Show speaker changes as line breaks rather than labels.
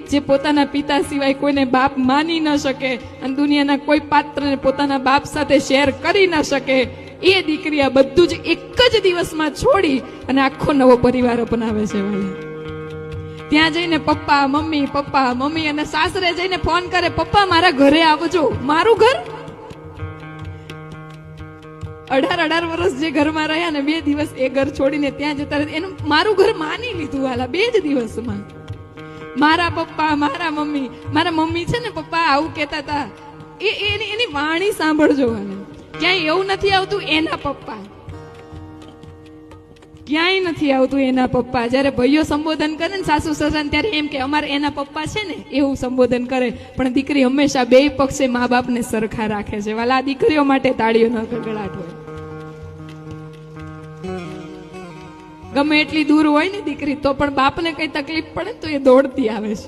જે પોતાના પિતા સિવાય કોઈને બાપ માની ન શકે અને દુનિયાના કોઈ પાત્રને પોતાના બાપ સાથે શેર કરી ન શકે, એ દીકરી આ બધું જ એક જ દિવસમાં છોડી અને આખો નવો પરિવાર અપનાવે છે. ત્યાં જઈને પપ્પા મમ્મી અને સાસરે જઈને ફોન કરે, પપ્પા મારા ઘરે આવજો. મારું ઘર 18 વર્ષ જે ઘરમાં રહ્યા ને 2 દિવસ એ ઘર છોડીને ત્યાં જતા રહે, એનું મારું ઘર માની લીધું હાલા 2 જ દિવસમાં. મારા પપ્પા મારા મમ્મી છે ને પપ્પા આવું કહેતા હતા, એની વાણી સાંભળજો. ક્યાંય એવું નથી આવતું એના પપ્પા, ક્યાંય નથી આવતું એના પપ્પા. જયારે ભાઈઓ સંબોધન કરે ને સાસુ સસરાને ત્યારે એમ કે અમારે એના પપ્પા છે ને, એવું સંબોધન કરે. પણ દીકરી હંમેશા 2 પક્ષે મા બાપને સરખા રાખે છે. વાલા દીકરીઓ માટે તાળીઓનો ગગડાટ હોય. ગમે એટલી દૂર હોય ને દીકરી, તો પણ બાપને કઈ તકલીફ પડે તો એ દોડતી આવે છે.